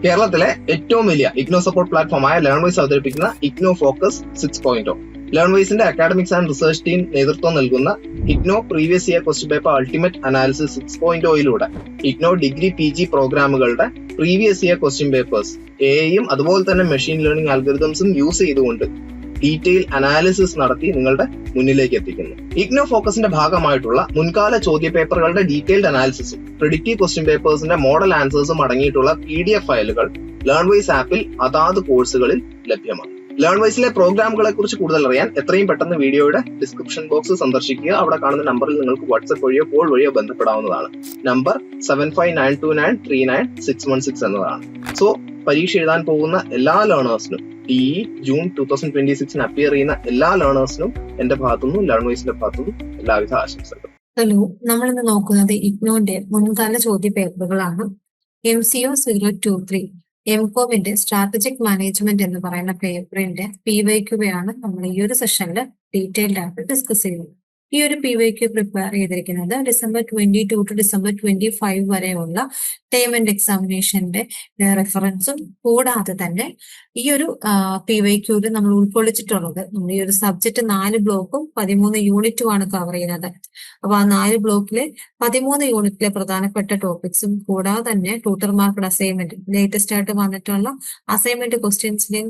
കേരളത്തിലെ ഏറ്റവും വലിയ ഇഗ്നോ സപ്പോർട്ട് പ്ലാറ്റ്ഫോമായ ലേൺവൈസ് അവതരിപ്പിക്കുന്ന ഇഗ്നോ ഫോക്കസ് 6.0. ലേൺവൈസിന്റെ അക്കാഡമിക്സ് ആൻഡ് റിസർച്ച് ടീം നേതൃത്വം നൽകുന്ന IGNOU previous year question paper ultimate analysis 6.0യിലൂടെ ഇഗ്നോ ഡിഗ്രി PG പ്രോഗ്രാമുകളുടെ പ്രീവിയസ് ഇയർ ക്വസ്റ്റ്യൻ പേപ്പേഴ്സ് എയും അതുപോലെ തന്നെ മെഷീൻ ലേണിംഗ് അൽഗോരിതംസും യൂസ് ചെയ്തുകൊണ്ട് ഡീറ്റെയിൽ അനാലിസിസ് നടത്തി നിങ്ങളുടെ മുന്നിലേക്ക് എത്തിക്കുന്നു. ഇഗ്നോ ഫോക്കസിന്റെ ഭാഗമായിട്ടുള്ള മുൻകാല ചോദ്യ പേപ്പറുകളുടെ ഡീറ്റെയിൽഡ് അനാലിസിസും പ്രിഡിക്റ്റീവ് ക്വസ്റ്റ്യൻ പേപ്പേഴ്സിന്റെ മോഡൽ ആൻസേഴ്സും അടങ്ങിയിട്ടുള്ള PDF ഫയലുകൾ ലേൺവൈസ് ആപ്പിൽ അതാത് കോഴ്സുകളിൽ ലഭ്യമാണ്. ലേൺവൈസിലെ പ്രോഗ്രാമുകളെ കുറിച്ച് കൂടുതൽ അറിയാൻ എത്രയും പെട്ടെന്ന് വീഡിയോയുടെ ഡിസ്ക്രിപ്ഷൻ ബോക്സ് സന്ദർശിക്കുക. അവിടെ കാണുന്ന നമ്പറിൽ നിങ്ങൾക്ക് വാട്സ്ആപ്പ് വഴിയോ കോൾ വഴിയോ ബന്ധപ്പെടാവുന്നതാണ്. നമ്പർ 7592939616 എന്നതാണ്. സോ പരീക്ഷ എഴുതാൻ പോകുന്ന എല്ലാ ലേണേഴ്സിനും ജൂൺ 2026 അപ്പിയർ ചെയ്യുന്ന എല്ലാ ലേണേഴ്സിനും എന്റെ ഭാഗത്തുനിന്നും ലേൺവൈസിന്റെ ഭാഗത്തുനിന്നും എല്ലാവിധ ആശംസകളും. ഹലോ, നമ്മൾ ഇന്ന് നോക്കുന്നത് ഇഗ്നോന്റെ മുൻകാല ചോദ്യ പേപ്പറുകളാണ്. MCO 023 MCOMന്റെ സ്ട്രാറ്റജിക് മാനേജ്മെന്റ് എന്ന് പറയുന്ന പേപ്പറിന്റെ PYQ ആണ് നമ്മൾ ഈ ഒരു സെഷനിൽ ഡീറ്റെയിൽഡ് ആയിട്ട് ഡിസ്കസ് ചെയ്യുന്നത്. ഈ ഒരു PYQ പ്രിപ്പയർ ചെയ്തിരിക്കുന്നത് December 22 to December 25 വരെയുള്ള ടേം ആൻഡ് എക്സാമിനേഷന്റെ റെഫറൻസും കൂടാതെ തന്നെ ഈ ഒരു PYQയിൽ നമ്മൾ ഉൾക്കൊള്ളിച്ചിട്ടുള്ളത് നമ്മൾ ഈ ഒരു സബ്ജക്ട് 4 ബ്ലോക്കും 13 യൂണിറ്റുമാണ് കവർ ചെയ്യുന്നത്. അപ്പൊ ആ 4 ബ്ലോക്കിലെ 13 യൂണിറ്റിലെ പ്രധാനപ്പെട്ട ടോപ്പിക്സും കൂടാതെ തന്നെ ട്യൂട്ടർമാർക്കുടെ അസൈൻമെന്റ് ലേറ്റസ്റ്റ് ആയിട്ട് വന്നിട്ടുള്ള അസൈൻമെന്റ് ക്വസ്റ്റ്യൻസിലെ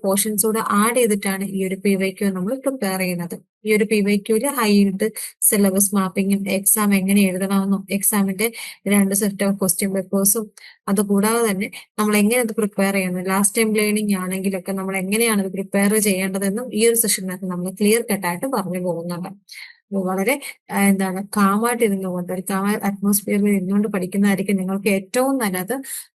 പോർഷൻസ് കൂടെ ആഡ് ചെയ്തിട്ടാണ് ഈ ഒരു PYQ നമ്മൾ പ്രിപ്പയർ ചെയ്യുന്നത്. ഈ ഒരു PYQയിൽ ഹൈ യിൽഡ് സിലബസ് മാപ്പിങ്ങും എക്സാം എങ്ങനെ എഴുതണമെന്നും എക്സാമിന്റെ 2 സെറ്റ് ഓഫ് ക്വസ്റ്റ്യൻ പേപ്പേഴ്സും അതുകൂടാതെ തന്നെ നമ്മൾ എങ്ങനെ അത് പ്രിപ്പയർ ചെയ്യുന്നത്, ലാസ്റ്റ് ടൈം ലേണിംഗ് ആണെങ്കിലൊക്കെ നമ്മൾ എങ്ങനെയാണ് അത് പ്രിപ്പയർ ചെയ്യേണ്ടതെന്നും ഈ ഒരു സെഷനകത്ത് നമ്മൾ ക്ലിയർ കട്ടായിട്ട് പറഞ്ഞു പോകുന്നുണ്ട്. വളരെ കാമായിട്ട് ഇരുന്നുകൊണ്ട് ഒരു കാമ അറ്റ്മോസ്ഫിയറിൽ ഇരുന്നുകൊണ്ട് പഠിക്കുന്നതായിരിക്കും നിങ്ങൾക്ക് ഏറ്റവും നല്ലത്.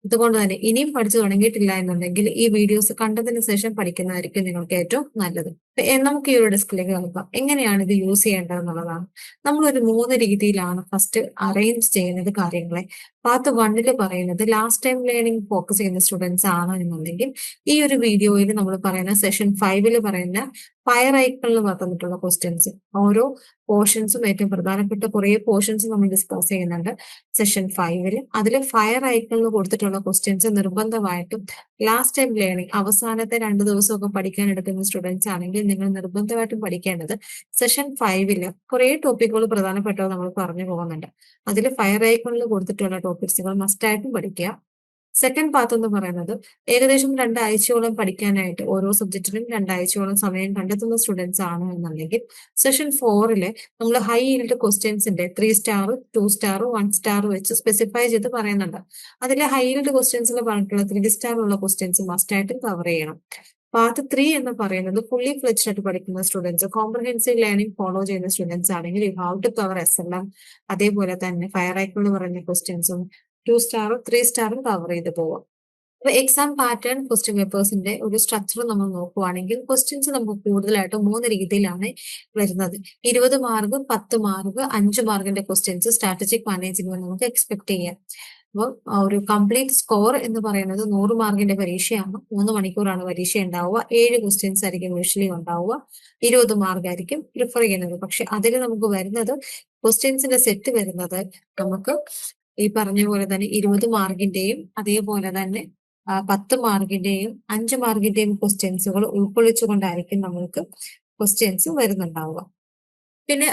അതുകൊണ്ട് തന്നെ ഇനിയും പഠിച്ചു തുടങ്ങിയിട്ടില്ല എന്നുണ്ടെങ്കിൽ ഈ വീഡിയോസ് കണ്ടതിന് ശേഷം പഠിക്കുന്നതായിരിക്കും നിങ്ങൾക്ക് ഏറ്റവും നല്ലത്. നമുക്ക് ഈ ഒരു ഡെസ്കിലേക്ക് നോക്കാം എങ്ങനെയാണ് ഇത് യൂസ് ചെയ്യേണ്ടത് എന്നുള്ളതാണ്. നമ്മളൊരു 3 രീതിയിലാണ് ഫസ്റ്റ് അറേഞ്ച് ചെയ്യുന്നത് കാര്യങ്ങളെ. പാർട്ട് 1 പറയുന്നത് ലാസ്റ്റ് ടൈം ലേണിംഗ് ഫോക്കസ് ചെയ്യുന്ന സ്റ്റുഡൻസ് ആണ് എന്നുണ്ടെങ്കിൽ ഈ ഒരു വീഡിയോയിൽ നമ്മൾ പറയുന്ന സെഷൻ 5 പറയുന്ന ഫയർ ഐക്കണിൽ തന്നിട്ടുള്ള ക്വസ്റ്റ്യൻസ് ഓരോ പോർഷൻസും ഏറ്റവും പ്രധാനപ്പെട്ട കുറെ പോർഷൻസ് നമ്മൾ ഡിസ്കസ് ചെയ്യുന്നുണ്ട് സെഷൻ 5 അതിൽ ഫയർ ഐക്കണിൽ കൊടുത്തിട്ടുള്ള ക്വസ്റ്റ്യൻസ് നിർബന്ധമായിട്ടും ലാസ്റ്റ് ടൈം ലേണിംഗ് അവസാനത്തെ 2 ദിവസമൊക്കെ പഠിക്കാൻ എടുക്കുന്ന സ്റ്റുഡൻസ് ആണെങ്കിൽ നിങ്ങൾ നിർബന്ധമായിട്ടും പഠിക്കേണ്ടത് സെഷൻ 5 കുറെ ടോപ്പിക്കുകൾ പ്രധാനപ്പെട്ടത് നമ്മൾ പറഞ്ഞു പോകുന്നുണ്ട്. അതിൽ ഫയർ ഐക്കണിൽ കൊടുത്തിട്ടുള്ള ടോപ്പിക്സുകൾ മസ്റ്റായിട്ടും പഠിക്കുക. സെക്കൻഡ് പാർട്ട് എന്ന് പറയുന്നത് ഏകദേശം 2 ആഴ്ചയോളം പഠിക്കാനായിട്ട് ഓരോ സബ്ജക്റ്റിനും 2 ആഴ്ചയോളം സമയം കണ്ടെത്തുന്ന സ്റ്റുഡൻസ് ആണ് എന്നുണ്ടെങ്കിൽ സെഷൻ 4 നമ്മൾ ഹൈ യീൽഡ് ക്വസ്റ്റ്യൻസിന്റെ 3 സ്റ്റാർ 2 സ്റ്റാർ 1 സ്റ്റാർ വെച്ച് സ്പെസിഫൈ ചെയ്ത് പറയുന്നുണ്ട്. അതിലെ ഹൈ യീൽഡ് ക്വസ്റ്റ്യൻസിൽ പറഞ്ഞിട്ടുള്ള 3 സ്റ്റാർ ഉള്ള ക്വസ്റ്റ്യൻസ് മസ്റ്റ് ആയിട്ട് കവർ ചെയ്യണം. പാർട്ട് 3 എന്ന് പറയുന്നത് ഫുള്ളി ഫ്ലെഡ്ജ് ആയിട്ട് പഠിക്കുന്ന സ്റ്റുഡൻസ് കോംപ്രഹെൻസീവ് ലേണിംഗ് ഫോളോ ചെയ്യുന്ന സ്റ്റുഡൻസ് ആണെങ്കിൽ you have to cover SLM അതേപോലെ തന്നെ ഫയർ ഐക്കൺ പറയുന്ന ക്വസ്റ്റ്യൻസും 2 സ്റ്റാറും 3 സ്റ്റാറും കവർ ചെയ്ത് പോവാം. അപ്പൊ എക്സാം പാറ്റേൺ ക്വസ്റ്റ്യൻ പേപ്പേഴ്സിന്റെ ഒരു സ്ട്രക്ചർ നമ്മൾ നോക്കുവാണെങ്കിൽ ക്വസ്റ്റ്യൻസ് നമുക്ക് കൂടുതലായിട്ട് 3 രീതിയിലാണ് വരുന്നത്. 20 മാർക്ക്, 10 മാർക്ക്, 5 മാർക്കിന്റെ ക്വസ്റ്റ്യൻസ് സ്ട്രാറ്റജിക് മാനേജ്മെന്റ് നമുക്ക് എക്സ്പെക്ട് ചെയ്യാം. അപ്പോൾ ഒരു കംപ്ലീറ്റ് സ്കോർ എന്ന് പറയുന്നത് 100 മാർക്കിന്റെ പരീക്ഷയാണ്. 3 മണിക്കൂറാണ് പരീക്ഷ ഉണ്ടാവുക. 7 ക്വസ്റ്റ്യൻസ് ആയിരിക്കും യൂഷ്വലി ഉണ്ടാവുക. 20 മാർക്ക് ആയിരിക്കും പ്രിഫർ ചെയ്യുന്നത്. പക്ഷെ അതിൽ നമുക്ക് വരുന്നത് ക്വസ്റ്റ്യൻസിന്റെ സെറ്റ് വരുന്നത് നമുക്ക് ഈ പറഞ്ഞ പോലെ തന്നെ 20 മാർക്കിന്റെയും അതേപോലെ തന്നെ 10 മാർക്കിന്റെയും 5 മാർക്കിന്റെയും ക്വസ്റ്റ്യൻസുകൾ ഉൾക്കൊള്ളിച്ചുകൊണ്ടായിരിക്കും നമ്മൾക്ക് ക്വസ്റ്റ്യൻസ് വരുന്നുണ്ടാവുക. പിന്നെ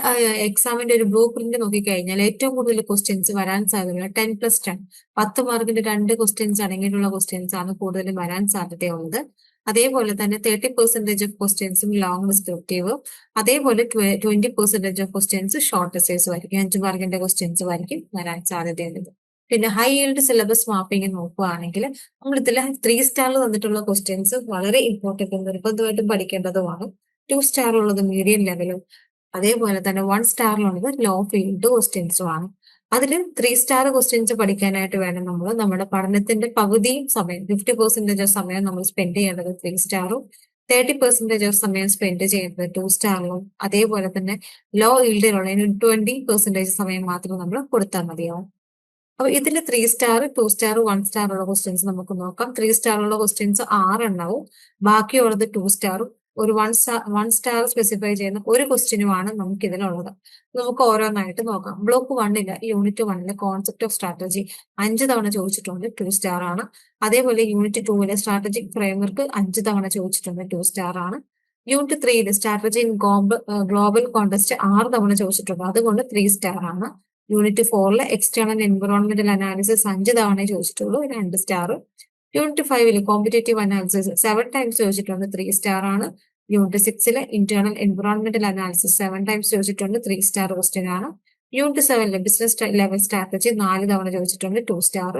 എക്സാമിന്റെ ഒരു ബ്ലൂ പ്രിന്റ് നോക്കിക്കഴിഞ്ഞാൽ ഏറ്റവും കൂടുതൽ ക്വസ്റ്റ്യൻസ് വരാൻ സാധ്യതയുള്ള 10+10 10 മാർക്കിന്റെ 2 ക്വസ്റ്റ്യൻസ് അടങ്ങിയിട്ടുള്ള ക്വസ്റ്റ്യൻസ് ആണ് കൂടുതലും വരാൻ സാധ്യതയുള്ളത്. അതേപോലെ തന്നെ 30% ഓഫ് ക്വസ്റ്റ്യൻസും ലോങ് ഡിസ്ക്രിപ്റ്റീവ്, അതേപോലെ 20% ഓഫ് ക്വസ്റ്റ്യൻസ് ഷോർട്ട് എസ്സേഴ്സും ആയിരിക്കും. 5 മാർക്കിന്റെ ക്വസ്റ്റ്യൻസ് ആയിരിക്കും വരാൻ സാധ്യതയുള്ളത്. പിന്നെ ഹൈ യീൽഡ് സിലബസ് മാപ്പിംഗ് നോക്കുകയാണെങ്കിൽ നമ്മൾ ഇതിൽ 3 സ്റ്റാറിൽ തന്നിട്ടുള്ള ക്വസ്റ്റ്യൻസ് വളരെ ഇമ്പോർട്ടന്റ് നിർബന്ധമായിട്ടും പഠിക്കേണ്ടതുമാണ്. 2 സ്റ്റാർ ഉള്ളത് മീഡിയം ലെവലും അതേപോലെ തന്നെ 1 സ്റ്റാറിലുള്ളത് ലോ ഫീൽഡ് ക്വസ്റ്റ്യൻസും ആണ്. അതിൽ 3 സ്റ്റാർ ക്വസ്റ്റ്യൻസ് പഠിക്കാനായിട്ട് വേണം നമ്മൾ നമ്മുടെ പഠനത്തിന്റെ പകുതിയും സമയം 50% ഓഫ് സമയം നമ്മൾ സ്പെൻഡ് ചെയ്യേണ്ടത് 3 സ്റ്റാറും 30% ഓഫ് സമയം സ്പെൻഡ് ചെയ്യുന്നത് 2 സ്റ്റാറിലും അതേപോലെ തന്നെ ലോ ഈൽഡിലുള്ള 20% സമയം മാത്രം നമ്മൾ കൊടുത്താൽ മതിയാവും. അപ്പൊ ഇതിൽ 3 സ്റ്റാർ 2 സ്റ്റാർ 1 സ്റ്റാർ ഉള്ള ക്വസ്റ്റ്യൻസ് നമുക്ക് നോക്കാം. 3 സ്റ്റാർ ഉള്ള ക്വസ്റ്റ്യൻസ് 6 ഉണ്ടാവും. ബാക്കിയുള്ളത് 2 സ്റ്റാറും ഒരു വൺ സ്റ്റാർ സ്പെസിഫൈ ചെയ്യുന്ന ഒരു ക്വസ്റ്റ്യനുമാണ് നമുക്ക് ഇതിലുള്ളത്. നമുക്ക് ഓരോന്നായിട്ട് നോക്കാം. Block 1 unit 1 concept of strategy 5 തവണ ചോദിച്ചിട്ടുണ്ട്, 2 സ്റ്റാർ ആണ്. അതേപോലെ യൂണിറ്റ് 2 സ്ട്രാറ്റജിക് ഫ്രെയിംവർക്ക് 5 തവണ ചോദിച്ചിട്ടുണ്ട്, 2 സ്റ്റാർ ആണ്. Unit 3 strategy in global contest 6 തവണ ചോദിച്ചിട്ടുണ്ട്, അതുകൊണ്ട് 3 സ്റ്റാർ ആണ്. യൂണിറ്റ് 4 എക്സ്റ്റേണൽ എൻവറോൺമെന്റൽ അനാലിസിസ് 5 തവണ ചോദിച്ചിട്ടുള്ളൂ, 2 star. Unit 5 competitive analysis 7 times ചോദിച്ചിട്ടുണ്ട്, 3 സ്റ്റാർ ആണ്. Unit 6 internal environmental analysis 7 times ചോദിച്ചിട്ടുണ്ട്, 3 സ്റ്റാർ ക്വസ്റ്റ്യൻ ആണ്. യൂണിറ്റ് 7 ബിസിനസ് ലെവൽ സ്ട്രാറ്റജി 4 തവണ ചോദിച്ചിട്ടുണ്ട്, 2 star.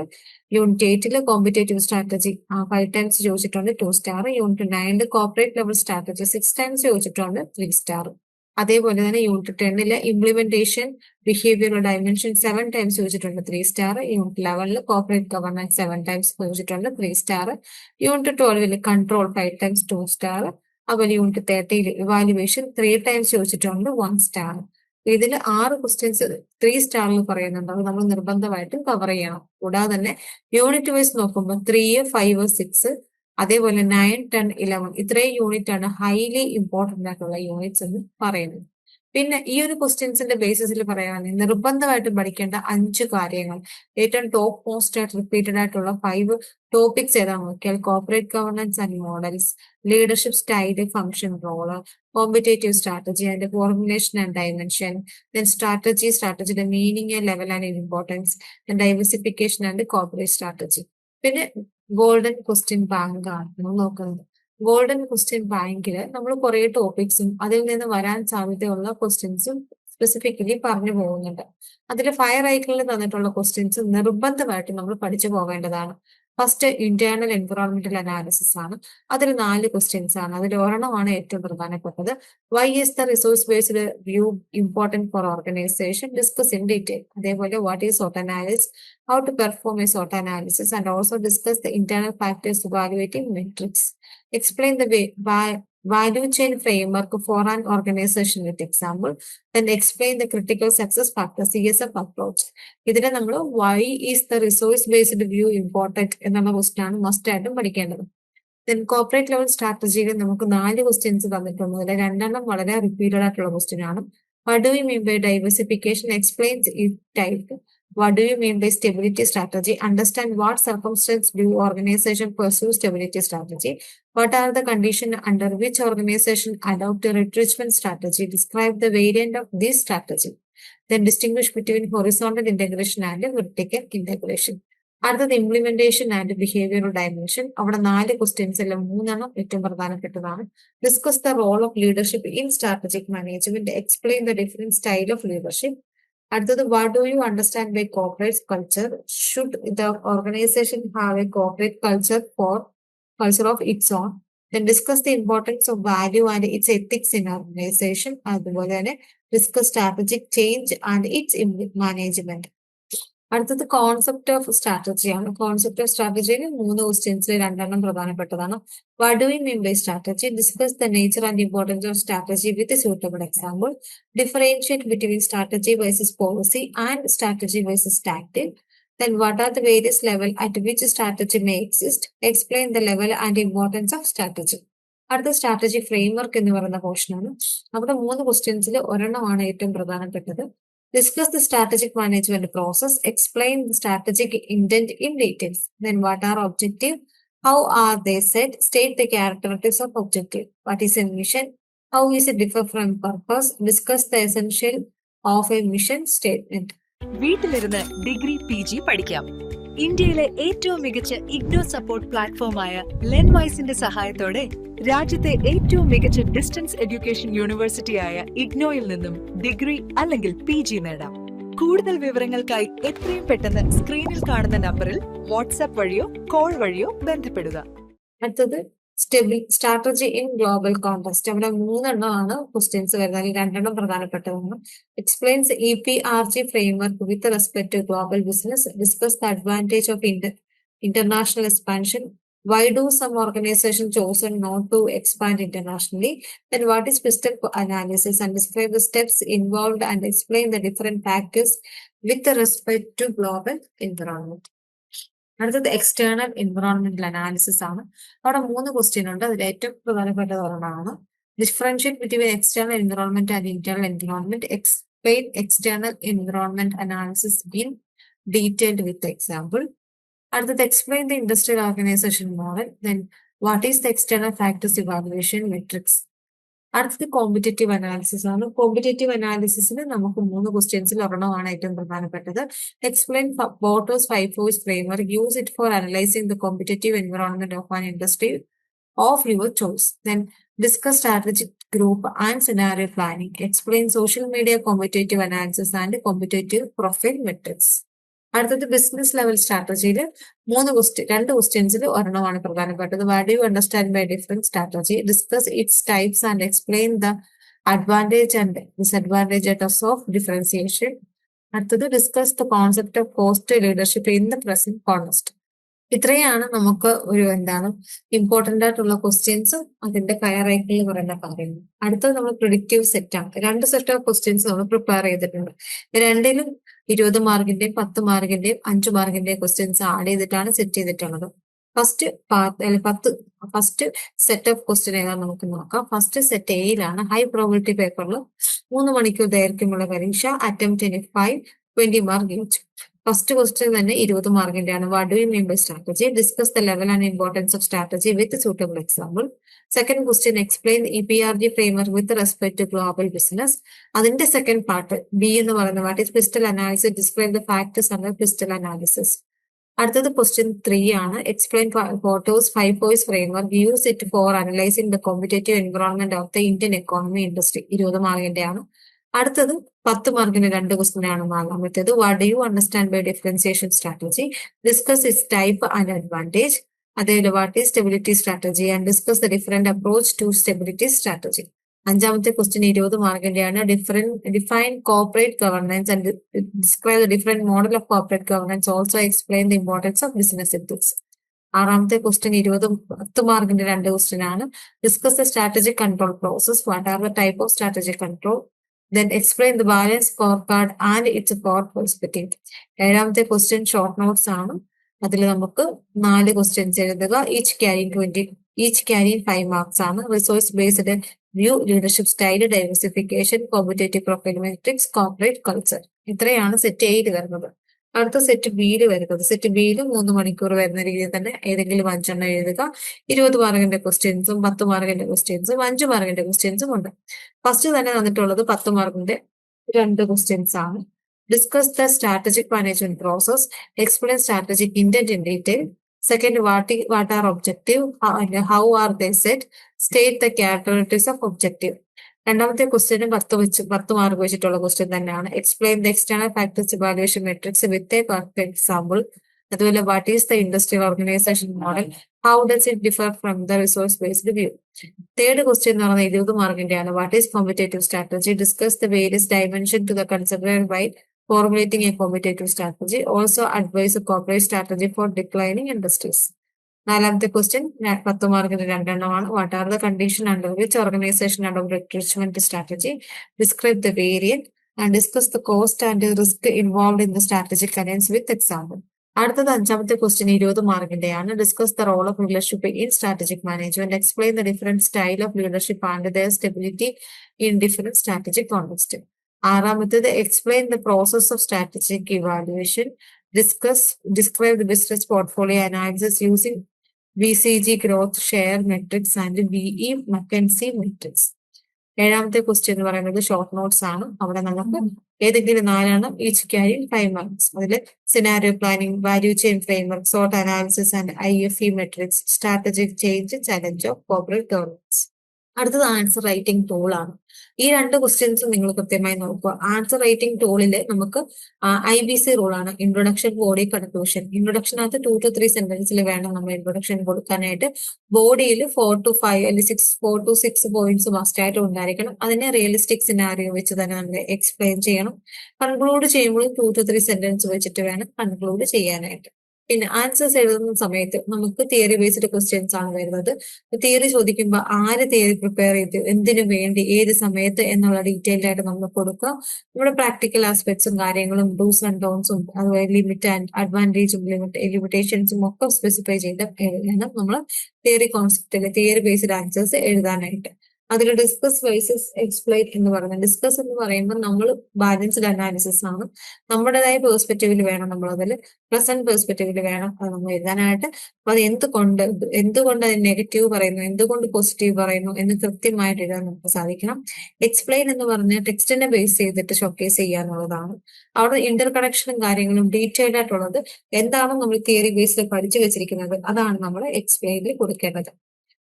Unit 8 competitive strategy 5 times ചോദിച്ചിട്ടുണ്ട്, 2 star. Unit 9 corporate level strategy 6 times ചോദിച്ചിട്ടുണ്ട്, 3 star. അതേപോലെ തന്നെ unit 10 implementation behavioural dimension 7 times ചോദിച്ചിട്ടുണ്ട്, 3 star. Unit 11 corporate governance 7 times ചോദിച്ചിട്ടുണ്ട്, 3 star. Unit 12 control 5 times, 2 star. അതുപോലെ unit 30 evaluation 3 times ചോദിച്ചിട്ടുണ്ട്, 1 സ്റ്റാർ. ഇതിൽ 6 questions 3 സ്റ്റാറിൽ പറയുന്നുണ്ട്, അത് നമ്മൾ നിർബന്ധമായിട്ട് കവർ ചെയ്യണം. കൂടാതെ തന്നെ യൂണിറ്റ് വൈസ് നോക്കുമ്പോൾ 3, 5, 6 അതേപോലെ 9, 10, 11 ഇത്രയും യൂണിറ്റ് ആണ് ഹൈലി ഇമ്പോർട്ടന്റ് ആയിട്ടുള്ള യൂണിറ്റ്സ് എന്ന് പറയുന്നത്. പിന്നെ ഈ ഒരു ക്വസ്റ്റ്യൻസിന്റെ ബേസിസിൽ പറയുകയാണെങ്കിൽ നിർബന്ധമായിട്ടും പഠിക്കേണ്ട 5 കാര്യങ്ങൾ, ഏറ്റവും ടോപ്പ് മോസ്റ്റ് ആയിട്ട് റിപ്പീറ്റഡ് ആയിട്ടുള്ള 5 ടോപ്പിക്സ് ഏതാണെന്ന് നോക്കിയാൽ corporate governance and models, leadership style, function role, competitive strategy and formulation and dimension, then സ്ട്രാറ്റജിയുടെ meaning and level and importance, diversification and corporate strategy. പിന്നെ ഗോൾഡൻ ക്വസ്റ്റ്യൻ ബാങ്ക് ആണ് നമ്മൾ നോക്കുന്നത്. Golden question ബാങ്കിൽ നമ്മൾ കുറെ ടോപ്പിക്സും അതിൽ നിന്ന് വരാൻ സാധ്യതയുള്ള ക്വസ്റ്റ്യൻസും സ്പെസിഫിക്കലി പറഞ്ഞു പോകുന്നുണ്ട്. അതിൽ ഫയർ ഐക്കണിൽ തന്നിട്ടുള്ള ക്വസ്റ്റ്യൻസ് നിർബന്ധമായിട്ട് നമ്മൾ പഠിച്ചു പോകേണ്ടതാണ്. ഫസ്റ്റ് ഇന്റേണൽ എൻവറോൺമെന്റൽ അനാലിസിസ് ആണ്. അതിൽ 4 ക്വസ്റ്റ്യൻസ് ആണ്. അതിൽ ഒരെണ്ണമാണ് ഏറ്റവും പ്രധാനപ്പെട്ടത്. Why is the resource based view important for organisation, discuss in detail. അതേപോലെ what is SWOT analysis, how to perform a SWOT analysis, and also discuss the internal factors evaluating metrics. Explain the value chain framework for an organization with example. Then explain the critical success factor CSF approach. ഇതിനെ നമ്മൾ why is the resource based view important എന്നുള്ള question ആണ് must ആയിട്ടും പഠിക്കേണ്ടത്. Then corporate level സ്ട്രാറ്റജിയിൽ നമുക്ക് 4 questions തന്നിട്ടുണ്ട്. അതിൽ 2 എണ്ണം വളരെ റിപ്പീറ്റഡ് ആയിട്ടുള്ള ക്വസ്റ്റ്യൻ ആണ്. What do you mean by diversification? Explains it type. What do you mean by stability strategy? Understand what circumstances do organization pursue stability strategy? What are the conditions under which organization adopt a retrenchment strategy? Describe the variant of this strategy. Then distinguish between horizontal integration and vertical integration. അടുത്തത് implementation and behavioural dimension. അവിടെ 4 questions അല്ല 3 എണ്ണം ഏറ്റവും പ്രധാനപ്പെട്ടതാണ്. Discuss the role of leadership in strategic management. Explain the different style of leadership. അടുത്തത് what do you understand by corporate culture? Should the organisation have a corporate culture of its own? Then discuss the importance of value and its ethics in organization. അതുപോലെ തന്നെ discuss strategic change and its management. അടുത്തത് concept of സ്ട്രാറ്റജിയാണ്. Concept of സ്ട്രാറ്റജിയിൽ 3 ക്വസ്റ്റ്യൻസിൽ 2 എണ്ണം പ്രധാനപ്പെട്ടതാണ്. What do you mean by strategy? Discuss the nature and importance of strategy with suitable example. Differentiate between strategy versus policy and strategy versus tactic. Then what are the various level at which strategy may exist? Explain the level and importance of strategy. അടുത്ത strategy framework എന്ന് പറയുന്ന portion ആണ്. അവിടെ 3 ക്വസ്റ്റ്യൻസിൽ ഒരെണ്ണമാണ് ഏറ്റവും പ്രധാനപ്പെട്ടത്. Discuss the strategic management process. Explain the strategic intent in details. Then what are objective? How are they set? State the characteristics of objective. What is a mission? How is it differ from purpose? Discuss the essential of a mission statement. വീട്ടിലിരുന്ന് degree PG പഠിക്കാം. ഇന്ത്യയിലെ ഏറ്റവും മികച്ച IGNOU support പ്ലാറ്റ്ഫോമായ ലെൻവൈസിന്റെ സഹായത്തോടെ രാജ്യത്തെ ഏറ്റവും മികച്ച distance education യൂണിവേഴ്സിറ്റിയായ ഇഗ്നോയിൽ നിന്നും ഡിഗ്രി അല്ലെങ്കിൽ PG നേടാം. കൂടുതൽ വിവരങ്ങൾക്കായി എത്രയും പെട്ടെന്ന് സ്ക്രീനിൽ കാണുന്ന നമ്പറിൽ വാട്സാപ്പ് വഴിയോ കോൾ വഴിയോ ബന്ധപ്പെടുക. അടുത്തത് സ്ട്രാറ്റജി ഇൻ ഗ്ലോബൽ കോണ്ടസ്റ്റ്. അവിടെ 3 എണ്ണമാണ് ക്വസ്റ്റ്യൻസ് വരുന്നത്. അതിൽ 2 എണ്ണം പ്രധാനപ്പെട്ടതാണ്. Explains EPRG framework with respect to global business. Discuss the advantage of international expansion. Why do some organizations chosen not to expand internationally? Then what is PISTEL analysis? And describe the steps involved and explain the different factors with respect to global environment. അടുത്തത് external environmental analysis ആണ്. അവിടെ 3 question ഉണ്ട്. അതിൽ ഏറ്റവും പ്രധാനപ്പെട്ട ഒരെണ്ണമാണ് Differentiate between external environment and internal environment. Explain external environment analysis in detailed with the example. അടുത്തത് explain the industrial organization model. Then what is the external factors evaluation metrics? അടുത്തത് competitive analysis ആണ്. Competitive അനാലിസിസിന് നമുക്ക് 3 ക്വസ്റ്റ്യൻസിൽ ഒരെണ്ണമാണ് ഏറ്റവും പ്രധാനപ്പെട്ടത്. Explain Porter's 5 force framework, use it for analysing the competitive environment of an industry of your choice. Then discuss strategic group and scenario planning. Explain social media competitive analysis and competitive profile metrics. അടുത്തത് business level സ്ട്രാറ്റജിയിൽ 2 ക്വസ്റ്റ്യൻസിൽ ഒരെണ്ണമാണ് പ്രധാനപ്പെട്ടത്. What do you understand by different strategy? Discuss its types and explain the advantage and disadvantages of differentiation. അടുത്തത് discuss the concept of cost leadership in the present context. ഇത്രയാണ് നമുക്ക് ഒരു important ആയിട്ടുള്ള ക്വസ്റ്റ്യൻസും അതിന്റെ ഹയറാർക്കിയിൽ പറയുന്ന കാര്യങ്ങൾ. അടുത്തത് നമ്മൾ പ്രിഡിക്റ്റീവ് സെറ്റ് ആണ്. 2 സെറ്റ് ഓഫ് ക്വസ്റ്റ്യൻസ് നമ്മൾ പ്രിപ്പയർ ചെയ്തിട്ടുണ്ട്. രണ്ടിലും 20 മാർക്കിന്റെയും 10 മാർക്കിന്റെയും 5 മാർക്കിന്റെയും ക്വസ്റ്റ്യൻസ് ആഡ് ചെയ്തിട്ടാണ് സെറ്റ് ചെയ്തിട്ടുള്ളത്. ഫസ്റ്റ് സെറ്റ് ഓഫ് ക്വസ്റ്റ്യൻ ഏതാണെന്ന് നമുക്ക് നോക്കാം. ഫസ്റ്റ് സെറ്റ് എയിലാണ് ഹൈ പ്രോബിലിറ്റി പേപ്പറിൽ 3 മണിക്കൂർ ദൈർഘ്യമുള്ള പരീക്ഷ, attempt in 20 mark each. First question തന്നെ 20 മാർക്കിന്റെയാണ്. What do you mean by strategy? Discuss the level and importance of strategy with suitable example. Second question explain EPRG framework with respect to global business. അതിന്റെ second part B എന്ന് പറയുന്നത് what is PESTEL analysis, describe the factors under PESTEL analysis. അടുത്തത് question 3 ആണ്. Explain Porter's 5 point framework, use it for analysing the competitive environment of the Indian economy industry. 20 മാർക്കിന്റെയാണ്. അടുത്തത് 10 മാർക്കിന്റെ 2 question ആണ്. നാലാമത്തേത് what do you understand by differentiation strategy? Discuss its type and advantage. അതേപോലെ what is stability strategy and discuss the different approach to stability strategy. അഞ്ചാമത്തെ question 20 മാർക്കിന്റെയാണ്. Define corporate governance and describe the different model of corporate governance. Also explain the importance of business ethics. ആറാമത്തെ question 10 മാർക്കിന്റെ 2 question ആണ്. Discuss the strategic control process. What are the type of strategic control? Then explain the balance scorecard and its core perspective. ഏഴാമത്തെ question short notes ആണ്. അതിൽ നമുക്ക് 4 questions എഴുതുക. Each carrying 5 marks ആണ്. Resource based view, leadership style, diversification, competitive profile matrix, corporate culture. ഇത്രയാണ് set 8 വരുന്നത്. അടുത്ത set ബിയിൽ വരുന്നത്. സെറ്റ് ബിയിൽ 3 മണിക്കൂർ വരുന്ന രീതിയിൽ തന്നെ ഏതെങ്കിലും 5 എണ്ണം എഴുതുക. 20 മാർക്കിന്റെ ക്വസ്റ്റ്യൻസും 10 മാർക്കിന്റെ ക്വസ്റ്റ്യൻസും 5 മാർക്കിന്റെ ക്വസ്റ്റ്യൻസും ഉണ്ട്. ഫസ്റ്റ് തന്നെ വന്നിട്ടുള്ളത് 10 മാർക്കിന്റെ 2 ക്വസ്റ്റ്യൻസ് ആണ്. Discuss the strategic management process. Explain strategic intent in detail. Second what are objective, how are they set, state the characteristics of objective. രണ്ടാമത്തെ ക്വസ്റ്റ്യന് 10 മാർക്ക് വെച്ചിട്ടുള്ള ക്വസ്റ്റ്യൻ തന്നെയാണ്. Explain the external factors evaluation metrics with a perfect example. അതുപോലെ what is the industrial organisation model, how does it differ from the resource based view. Third question എന്ന് പറയുന്നത് 20 മാർക്കിന്റെയാണ്. What is competitive strategy? Discuss the various dimension to the consider by formulating a competitive strategy. Also advise a corporate strategy for declining industries. നാലാമത്തെ question 10 മാർക്കിന് 2 എണ്ണമാണ്. What are the condition under which organisation adopt retreatment strategy? Describe the variant and discuss the cost and risk involve in the strategic alliance with example. അടുത്തത് 5ാമത്തെ question 20 മാർക്കിന്റെയാണ്. Discuss the role of leadership in strategic management. Explain the different style of leadership and their stability in different strategic context. ആറാമത്തേത് explain the process of strategic evaluation. Describe the business portfolio analysis using BCG growth share matrix and BE McKinsey matrix. 7ാമത്തെ question എന്ന് പറയുന്നത് short notes ആണ്. അവിടെ നമുക്ക് ഏതെങ്കിലും 4 each carrying 5 marks. അതിൽ scenario planning, value chain framework, SWOT analysis and IFE matrix, strategic change, challenge of corporate governance. അടുത്തത് answer writing tool ആണ്. ഈ 2 ക്വസ്റ്റ്യൻസ് നിങ്ങൾ കൃത്യമായി നോക്കുക. ആൻസർ റൈറ്റിംഗ് ടൂളില് നമുക്ക് IBC റൂളാണ്, ഇൻട്രൊഡക്ഷൻ, ബോഡി, കൺക്ലൂഷൻ. ഇൻട്രൊഡക്ഷനകത്ത് 2 to 3 സെന്റൻസിൽ വേണം നമ്മൾ ഇൻട്രൊഡക്ഷൻ കൊടുക്കാനായിട്ട്. ബോഡിയിൽ 4 to 5 അല്ലെങ്കിൽ 4 to 6 പോയിന്റ്സ് മസ്റ്റ് ആയിട്ട് ഉണ്ടായിരിക്കണം. അതിനെ റിയലിസ്റ്റിക് സിനാരിയോ വെച്ച് തന്നെ നമ്മൾ എക്സ്പ്ലെയിൻ ചെയ്യണം. കൺക്ലൂഡ് ചെയ്യുമ്പോഴും 2 to 3 സെന്റൻസ് വെച്ചിട്ട് വേണം കൺക്ലൂഡ് ചെയ്യാനായിട്ട്. പിന്നെ ആൻസേഴ്സ് എഴുതുന്ന സമയത്ത് നമുക്ക് തിയറി ബേസ്ഡ് ക്വസ്റ്റ്യൻസ് ആണ് വരുന്നത്. തിയറി ചോദിക്കുമ്പോൾ ആര് തിയറി പ്രിപ്പയർ ചെയ്തു, എന്തിനു വേണ്ടി, ഏത് സമയത്ത് എന്നുള്ള ഡീറ്റെയിൽഡ് ആയിട്ട് നമ്മൾ കൊടുക്കുക. നമ്മുടെ പ്രാക്ടിക്കൽ ആസ്പെക്ട്സും കാര്യങ്ങളും ഡൂസ് ആൻഡ് ഡോൺസും അതുപോലെ ലിമിറ്റ് ആൻഡ് അഡ്വാൻറ്റേജും ലിമിറ്റേഷൻസും ഒക്കെ സ്പെസിഫൈ ചെയ്ത് വേണം നമ്മൾ തിയറി കോൺസെപ്റ്റിൽ തിയറി ബേസ്ഡ് ആൻസേഴ്സ് എഴുതാനായിട്ട്. അതിൽ ഡിസ്കസ് വേഴ്സസ് എക്സ്പ്ലെയിൻ എന്ന് പറയുന്നത്. ഡിസ്കസ് എന്ന് പറയുമ്പോൾ നമ്മൾ ബാലൻസ്ഡ് അനാലിസിസ് ആണ്, നമ്മുടേതായ പെർസ്പെക്റ്റീവിൽ വേണം നമ്മൾ അതിൽ, പ്രസന്റ് പെർസ്പെക്റ്റീവിൽ വേണം അത് നമ്മൾ എഴുതാനായിട്ട്. അപ്പൊ അത് എന്തുകൊണ്ട് അത് നെഗറ്റീവ് പറയുന്നു, എന്തുകൊണ്ട് പോസിറ്റീവ് പറയുന്നു എന്ന് കൃത്യമായിട്ട് എഴുതാൻ നമുക്ക് സാധിക്കണം. എക്സ്പ്ലെയിൻ എന്ന് പറഞ്ഞാൽ ടെക്സ്റ്റിനെ ബേസ് ചെയ്തിട്ട് ഷോക്കേസ് ചെയ്യാനുള്ളതാണ്. അവിടെ ഇന്റർ കണക്ഷനും കാര്യങ്ങളും ഡീറ്റെയിൽഡ് ആയിട്ടുള്ളത് എന്താണോ നമ്മൾ തിയറി ബേസിൽ പഠിച്ചു വെച്ചിരിക്കുന്നത് അതാണ് നമ്മൾ എക്സ്പ്ലെയിനിൽ കൊടുക്കേണ്ടത്.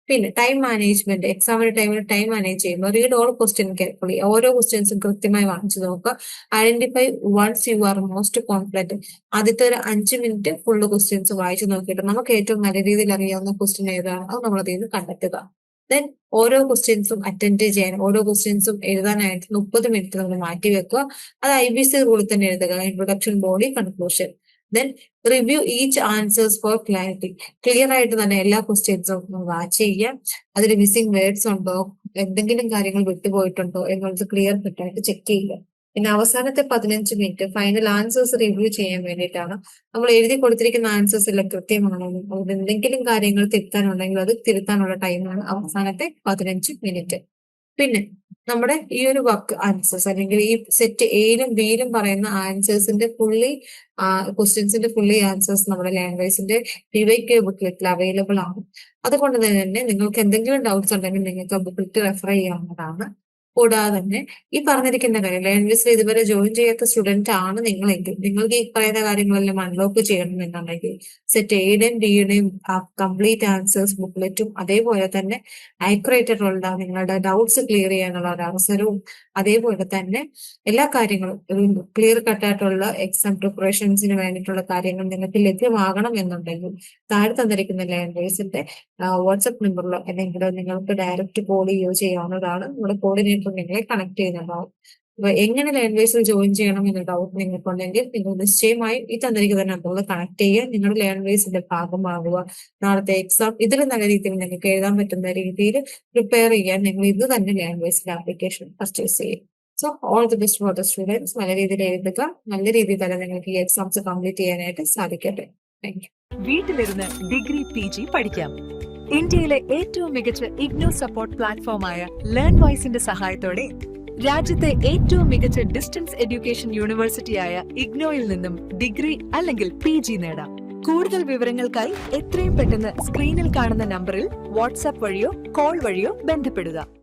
പിന്നെ ടൈം മാനേജ്മെന്റ്, എക്സാമിന്റെ ടൈം മാനേജ് ചെയ്യുമ്പോൾ റീഡ് ഓൾ ക്വസ്റ്റ്യൻ കെയർഫുള്ളി, ഓരോ ക്വസ്റ്റ്യൻസും കൃത്യമായി വാങ്ങിച്ചു നോക്കുക. Identify ones you are most confident, ആദ്യത്തെ ഒരു 5 മിനിറ്റ് ഫുള്ള് ക്വസ്റ്റ്യൻസ് വായിച്ചു നോക്കിയിട്ട് നമുക്ക് ഏറ്റവും നല്ല രീതിയിൽ അറിയാവുന്ന ക്വസ്റ്റ്യൻ ഏതാണ് അത് നമ്മൾ അതിൽ നിന്ന് കണ്ടെത്തുക. ദെൻ ഓരോ ക്വസ്റ്റ്യൻസും അറ്റൻഡ് ചെയ്യാൻ, ഓരോ ക്വസ്റ്റ്യൻസും എഴുതാനായിട്ട് 30 മിനിറ്റ് നമ്മൾ മാറ്റി വെക്കുക. അത് IBC റൂളിൽ തന്നെ എഴുതുക, introduction, body, conclusion. Then review each answers four clarity, clear ആയിട്ട് തന്നെ എല്ലാ ക്വസ്റ്റ്യൻസും വാച്ച് ചെയ്യാം. അതിൽ മിസ്സിംഗ് വേർഡ്സ് ഉണ്ടോ, എന്തെങ്കിലും കാര്യങ്ങൾ വിട്ടുപോയിട്ടുണ്ടോ എന്നുള്ളത് ക്ലിയർ കട്ടായിട്ട് ചെക്ക് ചെയ്യുക. പിന്നെ അവസാനത്തെ 15 മിനിറ്റ് ഫൈനൽ ആൻസേഴ്സ് റിവ്യൂ ചെയ്യാൻ വേണ്ടിയിട്ടാണ്. നമ്മൾ എഴുതി കൊടുത്തിരിക്കുന്ന ആൻസേഴ്സ് എല്ലാം കൃത്യമാണോ, അതിൽ എന്തെങ്കിലും കാര്യങ്ങൾ തിരുത്താനുണ്ടെങ്കിൽ അത് തിരുത്താനുള്ള ടൈമാണ് അവസാനത്തെ 15 മിനിറ്റ്. പിന്നെ നമ്മുടെ ഈ ഒരു വർക്ക് ആൻസേഴ്സ് അല്ലെങ്കിൽ ഈ സെറ്റ് എയിലും ബിയിലും പറയുന്ന ആൻസേഴ്സിന്റെ ക്വസ്റ്റ്യൻസിന്റെ ഫുള്ളി ആൻസേഴ്സ് നമ്മുടെ ലാംഗ്വേജിന്റെ PYQ ബുക്ക്ലെറ്റിൽ അവൈലബിൾ ആണ്. അതുകൊണ്ട് തന്നെ നിങ്ങൾക്ക് എന്തെങ്കിലും ഡൗട്ട്സ് ഉണ്ടെങ്കിൽ നിങ്ങൾക്ക് ആ ബുക്ക്ലെറ്റ് റെഫർ ചെയ്യാവുന്നതാണ്. കൂടാതെ തന്നെ ഈ പറഞ്ഞിരിക്കുന്ന കാര്യം ലാംഗ്വേജിൽ ഇതുവരെ ജോയിൻ ചെയ്യാത്ത സ്റ്റുഡന്റ് ആണ് നിങ്ങളെങ്കിൽ നിങ്ങൾക്ക് ഈ പറയുന്ന കാര്യങ്ങളെല്ലാം അൺലോക്ക് ചെയ്യണമെന്നുണ്ടെങ്കിൽ സെറ്റ് എയുടെയും ബിയുടെയും കംപ്ലീറ്റ് ആൻസേഴ്സ് ബുക്ക്ലെറ്റും അതേപോലെ തന്നെ ആക്യുറേറ്റ് ആയിട്ടുള്ള നിങ്ങളുടെ ഡൗട്ട്സ് ക്ലിയർ ചെയ്യാനുള്ള ഒരു അവസരവും അതേപോലെ തന്നെ എല്ലാ കാര്യങ്ങളും ക്ലിയർ കട്ടായിട്ടുള്ള എക്സാം പ്രിപ്പറേഷൻസിന് വേണ്ടിയിട്ടുള്ള കാര്യങ്ങൾ നിങ്ങൾക്ക് ലഭ്യമാകണം എന്നുണ്ടെങ്കിൽ താഴെ തന്നിരിക്കുന്ന ലാംഗ്വേജിന്റെ വാട്സ്ആപ്പ് നമ്പറിലോ അല്ലെങ്കിൽ നിങ്ങൾക്ക് ഡയറക്റ്റ് കോൾ ചെയ്യുകയോ ചെയ്യാവുന്നതാണ്. നമ്മുടെ കോർഡിനേറ്റർ നിങ്ങളെ കണക്ട് ചെയ്യുന്നുണ്ടാവും. അപ്പൊ എങ്ങനെ ലാംഗ്വേജിൽ ജോയിൻ ചെയ്യണം എന്ന ഡൗട്ട് നിങ്ങൾക്കുണ്ടെങ്കിൽ നിങ്ങൾ നിശ്ചയമായും ഈ തന്നിരിക്കുന്ന നമ്പറിൽ കണക്ട് ചെയ്യുക, നിങ്ങളുടെ ലാംഗ്വേജിന്റെ ഭാഗമാകുക. നാളത്തെ എക്സാം ഇതിൽ നല്ല രീതിയിൽ നിങ്ങൾക്ക് എഴുതാൻ പറ്റുന്ന രീതിയിൽ പ്രിപ്പയർ ചെയ്യാൻ നിങ്ങൾ ഇത് തന്നെ ലാംഗ്വേജിന്റെ ആപ്ലിക്കേഷൻ പർച്ചേസ് ചെയ്യും. So all the best for the students. നല്ല രീതിയിൽ എഴുതുക, നല്ല രീതിയിൽ തന്നെ നിങ്ങൾക്ക് ഈ എക്സാംസ് കംപ്ലീറ്റ് ചെയ്യാനായിട്ട് സാധിക്കട്ടെ. Thank you. വീട്ടിലിരുന്ന് ഡിഗ്രി PG പഠിക്കാം. ഇന്ത്യയിലെ ഏറ്റവും മികച്ച ഇഗ്നോ സപ്പോർട്ട് പ്ലാറ്റ്ഫോമായ ലേൺ വൈസിന്റെ സഹായത്തോടെ രാജ്യത്തെ ഏറ്റവും മികച്ച ഡിസ്റ്റൻസ് എഡ്യൂക്കേഷൻ യൂണിവേഴ്സിറ്റിയായ ഇഗ്നോയിൽ നിന്നും ഡിഗ്രി അല്ലെങ്കിൽ PG നേടാം. കൂടുതൽ വിവരങ്ങൾക്കായി എത്രയും പെട്ടെന്ന് സ്ക്രീനിൽ കാണുന്ന നമ്പറിൽ വാട്സ്ആപ്പ് വഴിയോ കോൾ വഴിയോ ബന്ധപ്പെടുക.